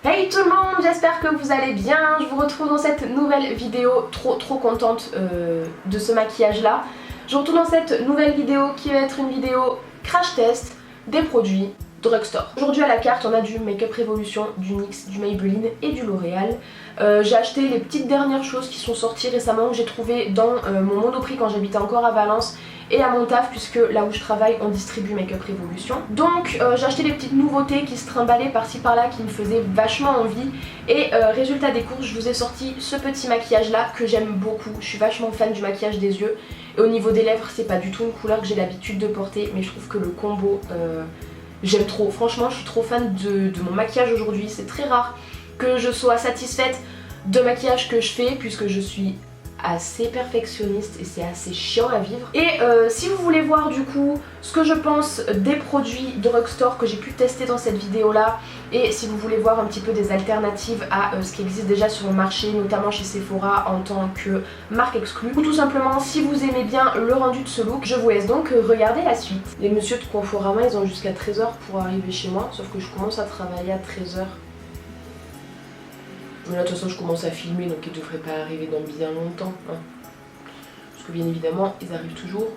Hey tout le monde, j'espère que vous allez bien. Je vous retrouve dans cette nouvelle vidéo, trop contente de ce maquillage là. Je vous retrouve dans cette nouvelle vidéo qui va être une vidéo crash test des produits drugstore. Aujourd'hui à la carte on a du Make Up Revolution, du NYX, du Maybelline et du L'Oréal. J'ai acheté les petites dernières choses qui sont sorties récemment, que j'ai trouvé dans mon Monoprix quand j'habitais encore à Valence et à mon taf, puisque là où je travaille on distribue Make Up Revolution. Donc j'ai acheté des petites nouveautés qui se trimballaient par-ci par-là, qui me faisaient vachement envie. Et résultat des courses, je vous ai sorti ce petit maquillage là que j'aime beaucoup. Je suis vachement fan du maquillage des yeux. Et au niveau des lèvres c'est pas du tout une couleur que j'ai l'habitude de porter, mais je trouve que le combo j'aime trop. Franchement je suis trop fan de mon maquillage aujourd'hui. C'est très rare que je sois satisfaite de maquillage que je fais, puisque je suis assez perfectionniste et c'est assez chiant à vivre. Et si vous voulez voir du coup ce que je pense des produits drugstore que j'ai pu tester dans cette vidéo là, et si vous voulez voir un petit peu des alternatives à ce qui existe déjà sur le marché, notamment chez Sephora en tant que marque exclue, ou tout simplement si vous aimez bien le rendu de ce look, je vous laisse donc regarder la suite. Les messieurs de Conforama ils ont jusqu'à 13h pour arriver chez moi, sauf que je commence à travailler à 13h. Mais là de toute façon je commence à filmer, donc ils devraient pas arriver dans bien longtemps hein. Parce que bien évidemment ils arrivent toujours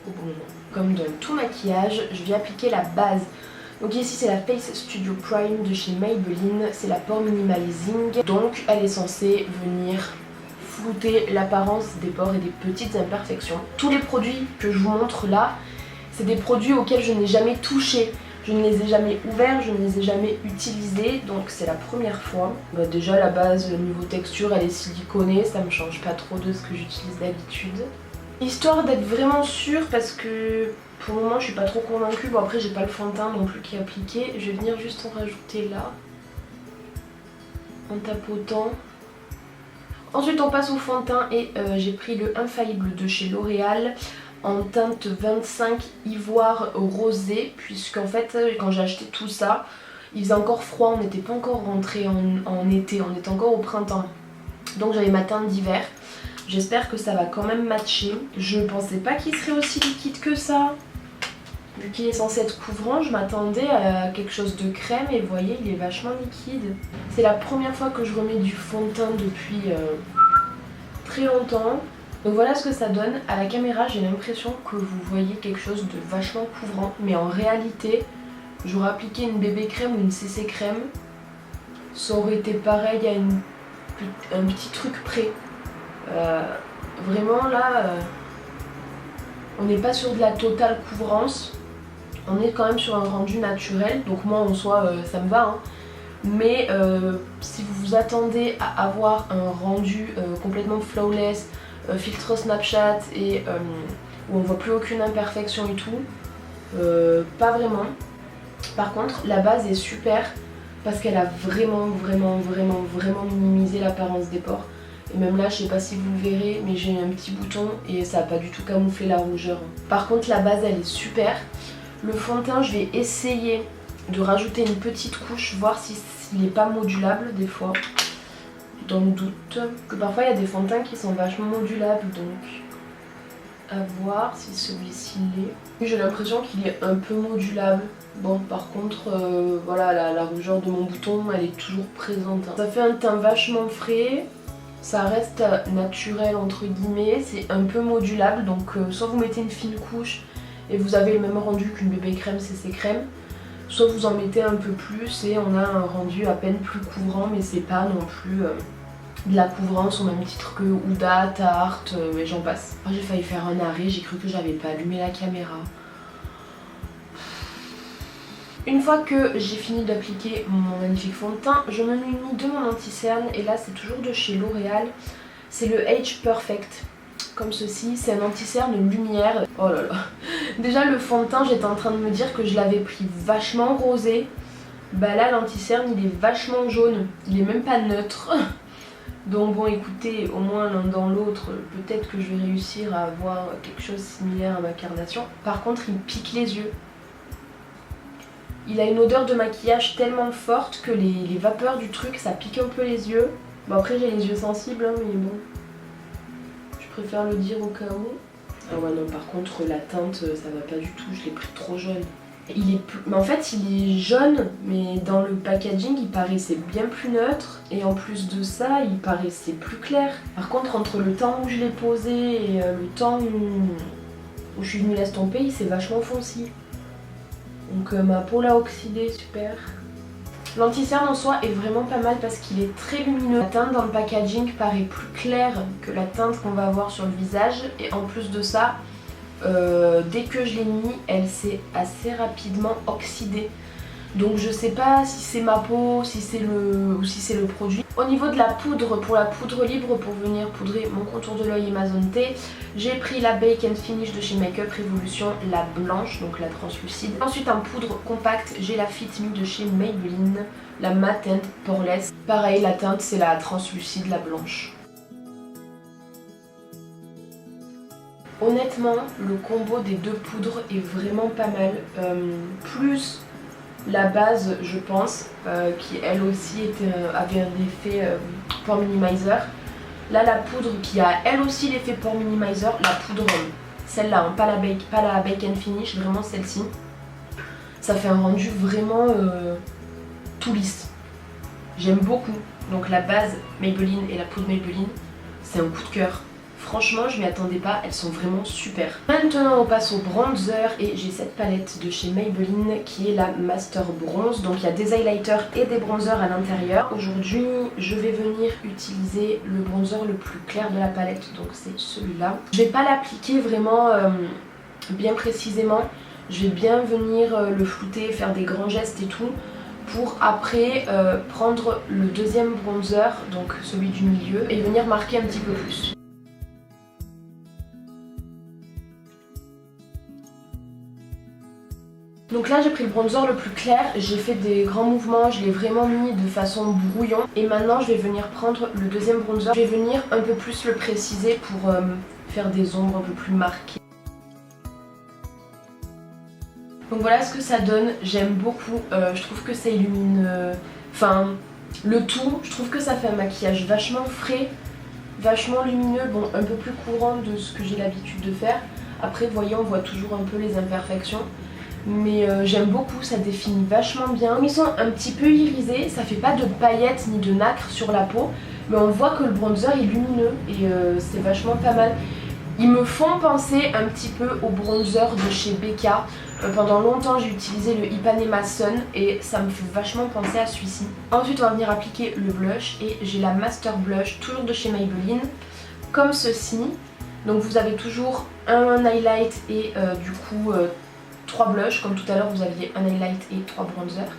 au bon moment. Comme dans tout maquillage, je viens appliquer la base. Donc ici c'est la Face Studio Prime de chez Maybelline, c'est la Pore Minimalising. Donc elle est censée venir flouter l'apparence des pores et des petites imperfections. Tous les produits que je vous montre là, c'est des produits auxquels je n'ai jamais touché. Je ne les ai jamais ouverts, je ne les ai jamais utilisés, donc c'est la première fois. Bah déjà la base niveau texture elle est siliconée, ça me change pas trop de ce que j'utilise d'habitude. Histoire d'être vraiment sûre, parce que pour le moment je suis pas trop convaincue. Bon après j'ai pas le fond de teint non plus qui est appliqué, je vais venir juste en rajouter là, en tapotant. Ensuite on passe au fond de teint et j'ai pris le Infaillible de chez L'Oréal en teinte 25 ivoire rosé, puisqu'en fait quand j'ai acheté tout ça il faisait encore froid, on n'était pas encore rentré en été, on était encore au printemps, donc j'avais ma teinte d'hiver. J'espère que ça va quand même matcher. Je pensais pas qu'il serait aussi liquide que ça, vu qu'il est censé être couvrant. Je m'attendais à quelque chose de crème et vous voyez il est vachement liquide. C'est la première fois que je remets du fond de teint depuis très longtemps. Donc voilà ce que ça donne. À la caméra j'ai l'impression que vous voyez quelque chose de vachement couvrant, mais en réalité j'aurais appliqué une bébé crème ou une CC crème, ça aurait été pareil à un petit truc près. Vraiment là on n'est pas sur de la totale couvrance, on est quand même sur un rendu naturel, donc moi en soi ça me va hein. Mais si vous vous attendez à avoir un rendu complètement flawless, filtre Snapchat et où on voit plus aucune imperfection et tout, pas vraiment. Par contre la base est super parce qu'elle a vraiment minimisé l'apparence des pores. Et même là je sais pas si vous le verrez, mais j'ai un petit bouton et ça a pas du tout camouflé la rougeur. Par contre la base elle est super. Le fond de teint je vais essayer de rajouter une petite couche, voir s'il est pas modulable des fois. Dans le doute, que parfois il y a des fonds de teint qui sont vachement modulables, donc à voir si celui-ci l'est. J'ai l'impression qu'il est un peu modulable. Bon par contre voilà la rougeur de mon bouton elle est toujours présente hein. Ça fait un teint vachement frais, ça reste naturel entre guillemets, c'est un peu modulable, donc soit vous mettez une fine couche et vous avez le même rendu qu'une bébé crème CC crème, soit vous en mettez un peu plus et on a un rendu à peine plus couvrant, mais c'est pas non plus de la couvrance au même titre que Huda, Tarte et j'en passe. Oh, j'ai failli faire un arrêt, j'ai cru que j'avais pas allumé la caméra. Une fois que j'ai fini d'appliquer mon magnifique fond de teint, je me munis de mon anti-cerne et là c'est toujours de chez L'Oréal. C'est le Age Perfect, comme ceci, c'est un anti-cerne lumière. Oh là là. Déjà le fond de teint j'étais en train de me dire que je l'avais pris vachement rosé. Bah là l'anti-cerne il est vachement jaune, il est même pas neutre. Donc bon écoutez, au moins l'un dans l'autre, peut-être que je vais réussir à avoir quelque chose de similaire à ma carnation. Par contre il pique les yeux. Il a une odeur de maquillage tellement forte que les vapeurs du truc ça pique un peu les yeux. Bon après j'ai les yeux sensibles hein, mais bon, je préfère le dire au cas où. Ah ouais non par contre la teinte ça va pas du tout, je l'ai pris trop jaune. Il est plus... mais en fait il est jaune, mais dans le packaging il paraissait bien plus neutre et en plus de ça il paraissait plus clair. Par contre entre le temps où je l'ai posé et le temps où je suis venue l'estomper, il s'est vachement foncé. Donc ma peau l'a oxydé, super. L'anti-cerne en soi est vraiment pas mal parce qu'il est très lumineux. La teinte dans le packaging paraît plus claire que la teinte qu'on va avoir sur le visage et en plus de ça, dès que je l'ai mis, elle s'est assez rapidement oxydée. Donc je sais pas si c'est ma peau, si c'est le produit. Au niveau de la poudre, pour la poudre libre pour venir poudrer mon contour de l'œil et ma zone T, j'ai pris la Bake and Finish de chez Makeup Revolution, la blanche, donc la translucide. Ensuite en poudre compacte, j'ai la Fit Me de chez Maybelline, la Matte and Poreless. Pareil, la teinte c'est la translucide, la blanche. Honnêtement, le combo des deux poudres est vraiment pas mal. Plus la base, je pense, qui elle aussi avait un effet pore minimizer. Là, la poudre qui a elle aussi l'effet pore minimizer, la poudre, celle-là, hein, pas la Bake and Finish, vraiment celle-ci. Ça fait un rendu vraiment tout lisse. J'aime beaucoup. Donc la base Maybelline et la poudre Maybelline, c'est un coup de cœur. Franchement, je m'y attendais pas, elles sont vraiment super. Maintenant, on passe au bronzer et j'ai cette palette de chez Maybelline qui est la Master Bronze. Donc il y a des highlighters et des bronzers à l'intérieur. Aujourd'hui, je vais venir utiliser le bronzer le plus clair de la palette, donc c'est celui-là. Je vais pas l'appliquer vraiment bien précisément. Je vais bien venir le flouter, faire des grands gestes et tout, pour après prendre le deuxième bronzer, donc celui du milieu, et venir marquer un petit peu plus. Donc là j'ai pris le bronzer le plus clair, j'ai fait des grands mouvements, je l'ai vraiment mis de façon brouillon. Et maintenant je vais venir prendre le deuxième bronzer, je vais venir un peu plus le préciser pour faire des ombres un peu plus marquées. Donc voilà ce que ça donne, j'aime beaucoup, je trouve que ça illumine, le tout, je trouve que ça fait un maquillage vachement frais, vachement lumineux, bon un peu plus courant de ce que j'ai l'habitude de faire. Après vous voyez on voit toujours un peu les imperfections. Mais j'aime beaucoup, ça définit vachement bien. Ils sont un petit peu irisés, ça fait pas de paillettes ni de nacre sur la peau, mais on voit que le bronzer est lumineux et c'est vachement pas mal. Ils me font penser un petit peu au bronzer de chez Becca. Pendant longtemps j'ai utilisé le Ipanema Sun et ça me fait vachement penser à celui-ci. Ensuite on va venir appliquer le blush et j'ai la Master Blush, toujours de chez Maybelline, comme ceci. Donc vous avez toujours un highlight et du coup 3 blushs, comme tout à l'heure vous aviez un highlight et 3 bronzers.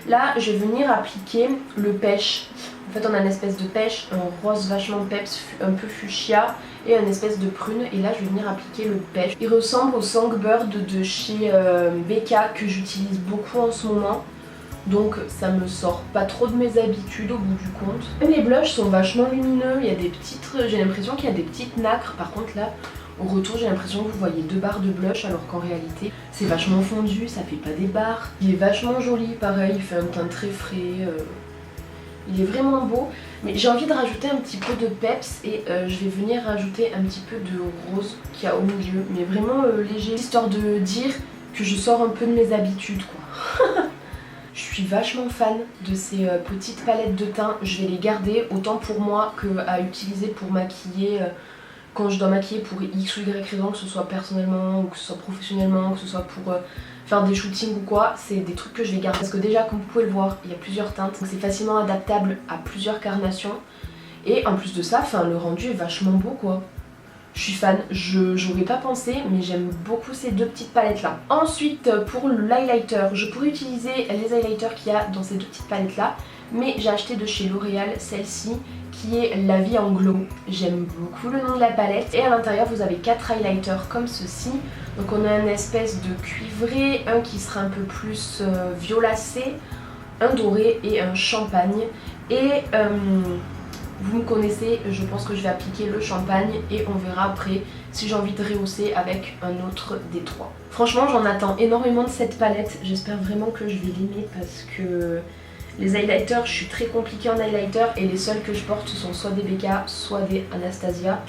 Là je vais venir appliquer le pêche. En fait on a une espèce de pêche, un rose vachement peps, un peu fuchsia et une espèce de prune. Et là je vais venir appliquer le pêche. Il ressemble au Songbird de chez Becca que j'utilise beaucoup en ce moment. Donc ça me sort pas trop de mes habitudes au bout du compte. Même les blushs sont vachement lumineux, il y a des petites, j'ai l'impression qu'il y a des petites nacres. Par contre là, au retour j'ai l'impression que vous voyez 2 barres de blush alors qu'en réalité c'est vachement fondu, ça fait pas des barres. Il est vachement joli, pareil, il fait un teint très frais, il est vraiment beau. Mais j'ai envie de rajouter un petit peu de peps et je vais venir rajouter un petit peu de rose qu'il y a au milieu. Mais vraiment léger, histoire de dire que je sors un peu de mes habitudes quoi. Je suis vachement fan de ces petites palettes de teint, je vais les garder autant pour moi qu'à utiliser pour maquiller quand je dois maquiller pour X ou Y raison, que ce soit personnellement ou que ce soit professionnellement, que ce soit pour faire des shootings ou quoi. C'est des trucs que je vais garder parce que déjà comme vous pouvez le voir il y a plusieurs teintes, donc c'est facilement adaptable à plusieurs carnations. Et en plus de ça, le rendu est vachement beau quoi. Je suis fan, j'aurais pas pensé mais j'aime beaucoup ces deux petites palettes là. Ensuite pour l'highlighter, je pourrais utiliser les highlighters qu'il y a dans ces deux petites palettes là, mais j'ai acheté de chez L'Oréal celle-ci qui est La Vie en Glow. J'aime beaucoup le nom de la palette et à l'intérieur vous avez 4 highlighters comme ceci. Donc on a une espèce de cuivré, un qui sera un peu plus violacé, un doré et un champagne. Et vous me connaissez, je pense que je vais appliquer le champagne et on verra après si j'ai envie de rehausser avec un autre des 3. Franchement j'en attends énormément de cette palette, j'espère vraiment que je vais l'aimer parce que les highlighters, je suis très compliquée en highlighter et les seuls que je porte sont soit des Becca, soit des Anastasia.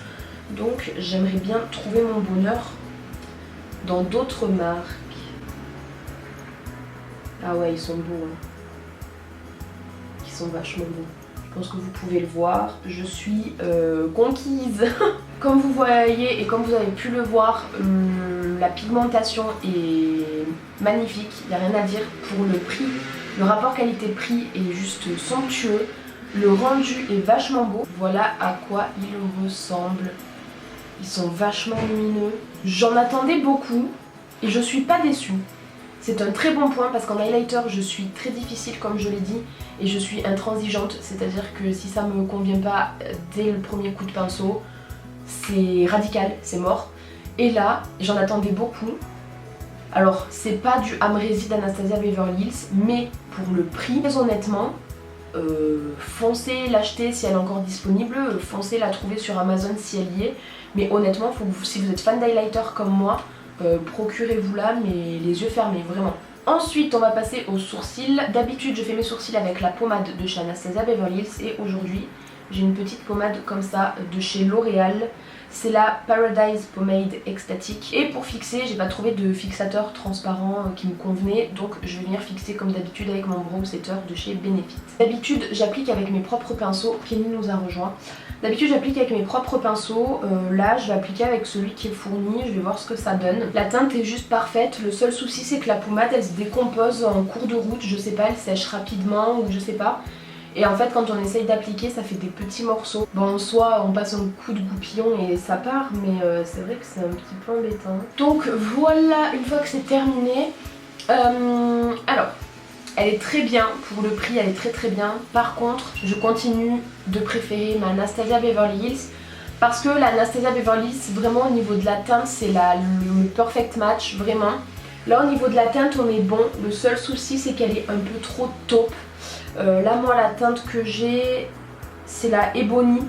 Donc j'aimerais bien trouver mon bonheur dans d'autres marques. Ah ouais, ils sont beaux, hein. Ils sont vachement beaux. Je pense que vous pouvez le voir, je suis conquise. Comme vous voyez et comme vous avez pu le voir, la pigmentation est magnifique, il n'y a rien à dire. Pour le prix, le rapport qualité-prix est juste somptueux. Le rendu est vachement beau. Voilà à quoi ils ressemblent. Ils sont vachement lumineux. J'en attendais beaucoup et je suis pas déçue. C'est un très bon point parce qu'en highlighter je suis très difficile comme je l'ai dit et je suis intransigeante, c'est-à-dire que si ça me convient pas dès le premier coup de pinceau, c'est radical, c'est mort. Et là, j'en attendais beaucoup. Alors c'est pas du Amrezy d'Anastasia Beverly Hills, mais pour le prix, très honnêtement, foncez l'acheter si elle est encore disponible, foncez la trouver sur Amazon si elle y est. Mais honnêtement, si vous êtes fan d'highlighter comme moi, procurez-vous-la mais les yeux fermés, vraiment. Ensuite on va passer aux sourcils. D'habitude je fais mes sourcils avec la pommade de chez Anastasia Beverly Hills et aujourd'hui j'ai une petite pommade comme ça de chez L'Oréal. C'est la Paradise Pomade Ecstatic. Et pour fixer, j'ai pas trouvé de fixateur transparent qui me convenait, donc je vais venir fixer comme d'habitude avec mon brow setter de chez Benefit. D'habitude j'applique avec mes propres pinceaux, Kenny nous a rejoint. D'habitude j'applique avec mes propres pinceaux, là je vais appliquer avec celui qui est fourni, je vais voir ce que ça donne. La teinte est juste parfaite, le seul souci c'est que la pommade elle se décompose en cours de route, je sais pas, elle sèche rapidement ou je sais pas. Et en fait quand on essaye d'appliquer ça fait des petits morceaux. Bon soit on passe un coup de goupillon et ça part, mais c'est vrai que c'est un petit peu embêtant. Donc voilà, une fois que c'est terminé, alors elle est très bien, pour le prix elle est très bien. Par contre je continue de préférer ma Anastasia Beverly Hills parce que la Anastasia Beverly Hills vraiment au niveau de la teinte c'est le perfect match vraiment. Là au niveau de la teinte on est bon, le seul souci c'est qu'elle est un peu trop taupe. Là moi la teinte que j'ai c'est la Ebony,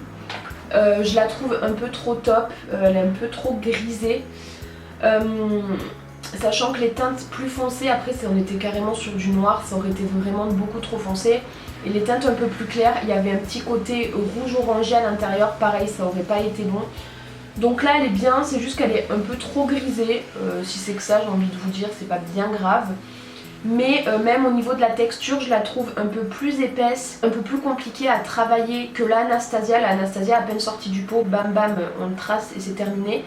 je la trouve un peu trop top, elle est un peu trop grisée. Sachant que les teintes plus foncées, après si on était carrément sur du noir, ça aurait été vraiment beaucoup trop foncé. Et les teintes un peu plus claires, il y avait un petit côté rouge orangé à l'intérieur, pareil ça aurait pas été bon. Donc là elle est bien, c'est juste qu'elle est un peu trop grisée, si c'est que ça j'ai envie de vous dire, c'est pas bien grave. Mais même au niveau de la texture, je la trouve un peu plus épaisse, un peu plus compliquée à travailler que la Anastasia. La Anastasia à peine sortie du pot, bam bam, on le trace et c'est terminé.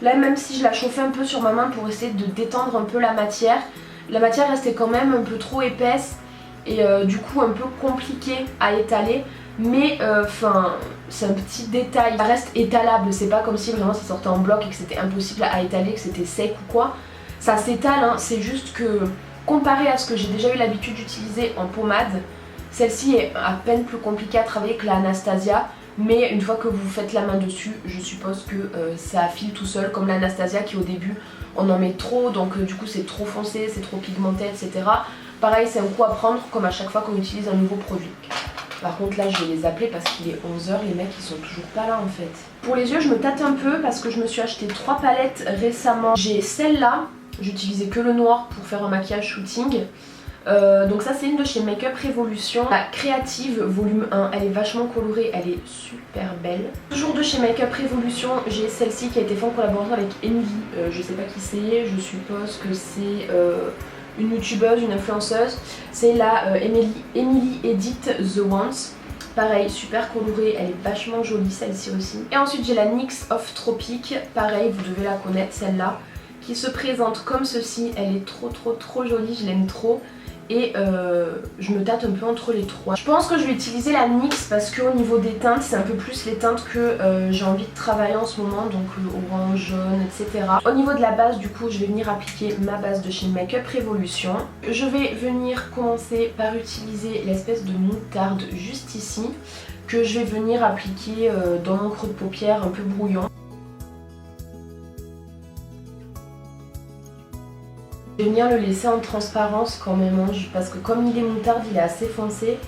Là même si je la chauffais un peu sur ma main pour essayer de détendre un peu la matière restait quand même un peu trop épaisse et du coup un peu compliquée à étaler. Mais enfin c'est un petit détail, ça reste étalable, c'est pas comme si vraiment ça sortait en bloc et que c'était impossible à étaler, que c'était sec ou quoi. Ça s'étale, hein, c'est juste que comparé à ce que j'ai déjà eu l'habitude d'utiliser en pommade, celle-ci est à peine plus compliquée à travailler que la Anastasia. Mais une fois que vous faites la main dessus, je suppose que ça file tout seul, comme l'Anastasia qui au début on en met trop, donc du coup c'est trop foncé, c'est trop pigmenté, etc. Pareil, c'est un coup à prendre comme à chaque fois qu'on utilise un nouveau produit. Par contre là je vais les appeler parce qu'il est 11 h, les mecs ils sont toujours pas là en fait. Pour les yeux je me tâte un peu parce que je me suis acheté 3 palettes récemment. J'ai celle-là, j'utilisais que le noir pour faire un maquillage shooting. Donc ça c'est une de chez Makeup Revolution, la Créative volume 1, elle est vachement colorée, elle est super belle. Toujours de chez Makeup Revolution, j'ai celle-ci qui a été faite en collaboration avec Emily, je sais pas qui c'est, je suppose que c'est une youtubeuse, une influenceuse. C'est la Emily Edit The Ones. Pareil, super colorée, elle est vachement jolie celle-ci aussi. Et ensuite j'ai la NYX Off Tropic, pareil vous devez la connaître celle-là, qui se présente comme ceci, elle est trop jolie, je l'aime trop. Et je me tâte un peu entre les trois. Je pense que je vais utiliser la NYX parce qu'au niveau des teintes, c'est un peu plus les teintes que j'ai envie de travailler en ce moment, donc le orange, jaune, etc. Au niveau de la base, du coup, je vais venir appliquer ma base de chez Makeup Revolution. Je vais venir commencer par utiliser l'espèce de moutarde juste ici, que je vais venir appliquer dans mon creux de paupière un peu brouillon. Je vais venir le laisser en transparence quand même, hein, parce que comme il est moutarde, il est assez foncé.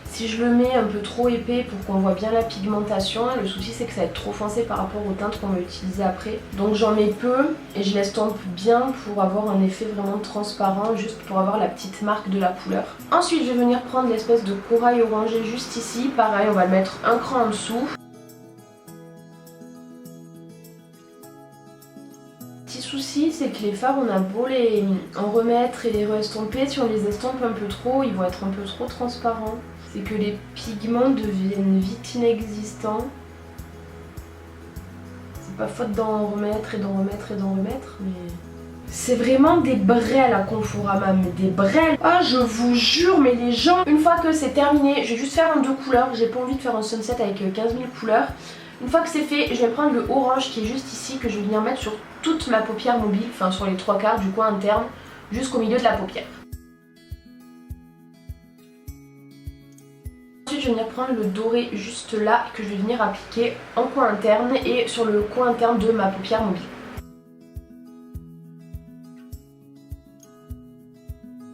Si je le mets un peu trop épais pour qu'on voit bien la pigmentation, le souci c'est que ça va être trop foncé par rapport aux teintes qu'on va utiliser après. Donc j'en mets peu et je l'estompe bien pour avoir un effet vraiment transparent, juste pour avoir la petite marque de la couleur. Ensuite je vais venir prendre l'espèce de corail orangé juste ici, pareil on va le mettre un cran en dessous. Petit souci souci, c'est que les fards, on a beau les en remettre et les re-estomper, si on les estompe un peu trop, ils vont être un peu trop transparents. C'est que les pigments deviennent vite inexistants. C'est pas faute d'en remettre et d'en remettre et d'en remettre, mais... C'est vraiment des brels à Conforama, mais des brels. Ah, je vous jure, mais les gens... Une fois que c'est terminé, je vais juste faire en 2 couleurs. J'ai pas envie de faire un sunset avec 15 000 couleurs. Une fois que c'est fait, je vais prendre le orange qui est juste ici, que je vais venir mettre sur toute ma paupière mobile, enfin sur les 3/4 du coin interne, jusqu'au milieu de la paupière. Ensuite, je vais venir prendre le doré juste là, que je vais venir appliquer en coin interne et sur le coin interne de ma paupière mobile.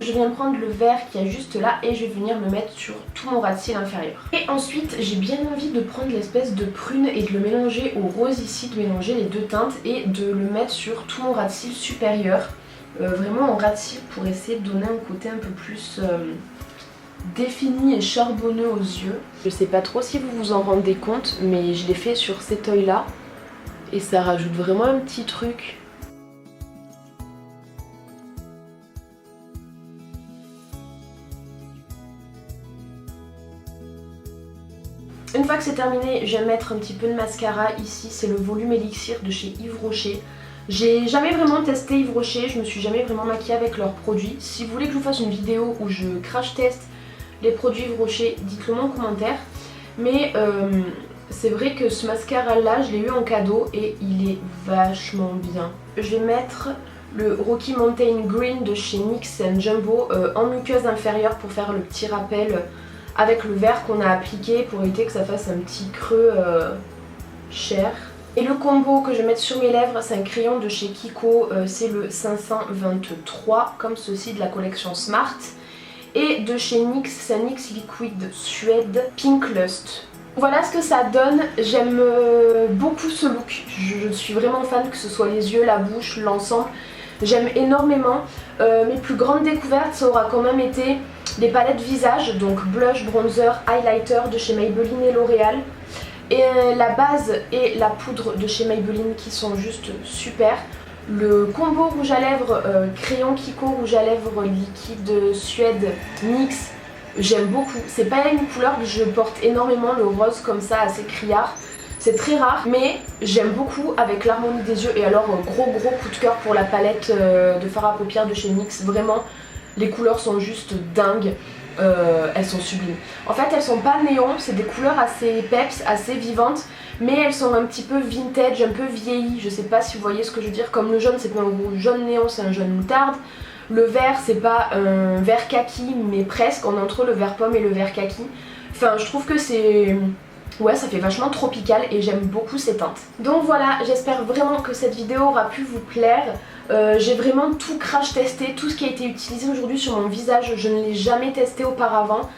Je viens prendre le vert qu'il y a juste là et je vais venir le mettre sur tout mon ras de cils inférieur. Et ensuite, j'ai bien envie de prendre l'espèce de prune et de le mélanger au rose ici, de mélanger les 2 teintes et de le mettre sur tout mon ras de cils supérieur. Vraiment en ras de cils pour essayer de donner un côté un peu plus défini et charbonneux aux yeux. Je sais pas trop si vous vous en rendez compte, mais je l'ai fait sur cet œil là et ça rajoute vraiment un petit truc. Une fois que c'est terminé, je vais mettre un petit peu de mascara ici, c'est le volume élixir de chez Yves Rocher. J'ai jamais vraiment testé Yves Rocher, je me suis jamais vraiment maquillée avec leurs produits. Si vous voulez que je vous fasse une vidéo où je crash teste les produits Yves Rocher, dites-le moi en commentaire. Mais c'est vrai que ce mascara là, je l'ai eu en cadeau et il est vachement bien. Je vais mettre le Rocky Mountain Green de chez NYX Jumbo en muqueuse inférieure pour faire le petit rappel avec le vert qu'on a appliqué pour éviter que ça fasse un petit creux cher. Et le combo que je vais mettre sur mes lèvres, c'est un crayon de chez Kiko, c'est le 523 comme ceci de la collection Smart. Et de chez NYX, c'est un NYX Liquid Suède Pink Lust. Voilà ce que ça donne, j'aime beaucoup ce look, je suis vraiment fan que ce soit les yeux, la bouche, l'ensemble. J'aime énormément. Mes plus grandes découvertes, ça aura quand même été les palettes visage, donc blush, bronzer, highlighter de chez Maybelline et L'Oréal. Et la base et la poudre de chez Maybelline qui sont juste super. Le combo rouge à lèvres, crayon Kiko rouge à lèvres liquide Suède NYX, j'aime beaucoup. C'est pas une couleur que je porte énormément, le rose comme ça assez criard. C'est très rare, mais j'aime beaucoup avec l'harmonie des yeux. Et alors gros coup de cœur pour la palette de fard à paupières de chez NYX. Vraiment, les couleurs sont juste dingues. Elles sont sublimes. En fait, elles sont pas néon, c'est des couleurs assez peps, assez vivantes. Mais elles sont un petit peu vintage, un peu vieillies. Je sais pas si vous voyez ce que je veux dire. Comme le jaune, c'est pas un jaune néon, c'est un jaune moutarde. Le vert, c'est pas un vert kaki, mais presque. On est entre le vert pomme et le vert kaki. Enfin, je trouve que c'est... Ouais, ça fait vachement tropical et j'aime beaucoup ces teintes. Donc voilà, j'espère vraiment que cette vidéo aura pu vous plaire. J'ai vraiment tout crash testé, tout ce qui a été utilisé aujourd'hui sur mon visage, je ne l'ai jamais testé auparavant.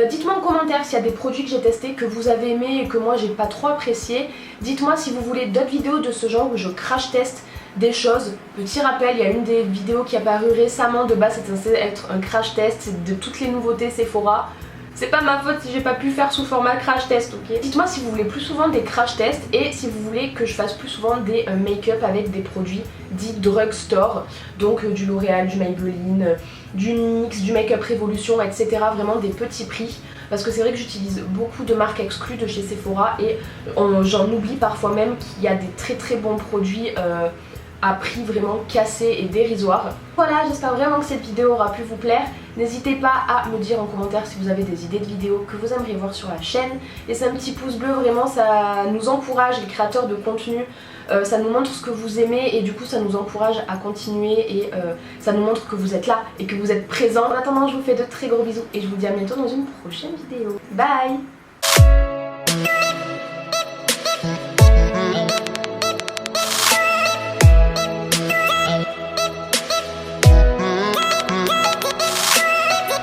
Dites-moi en commentaire s'il y a des produits que j'ai testés, que vous avez aimés et que moi j'ai pas trop apprécié. Dites-moi si vous voulez d'autres vidéos de ce genre où je crash teste des choses. Petit rappel, il y a une des vidéos qui est apparue récemment, de base c'était censé être un crash test de toutes les nouveautés Sephora. C'est pas ma faute si j'ai pas pu faire sous format crash test, ok? Dites-moi si vous voulez plus souvent des crash tests et si vous voulez que je fasse plus souvent des make-up avec des produits dits drugstore, donc du L'Oréal, du Maybelline, du NYX, du Make-up Révolution, etc. Vraiment des petits prix. Parce que c'est vrai que j'utilise beaucoup de marques exclues de chez Sephora et j'en oublie parfois même qu'il y a des très bons produits à prix vraiment cassé et dérisoire. Voilà, j'espère vraiment que cette vidéo aura pu vous plaire. N'hésitez pas à me dire en commentaire si vous avez des idées de vidéos que vous aimeriez voir sur la chaîne. Laissez un petit pouce bleu, vraiment ça nous encourage, les créateurs de contenu. Ça nous montre ce que vous aimez et du coup ça nous encourage à continuer et ça nous montre que vous êtes là et que vous êtes présents. En attendant, je vous fais de très gros bisous et je vous dis à bientôt dans une prochaine vidéo. Bye!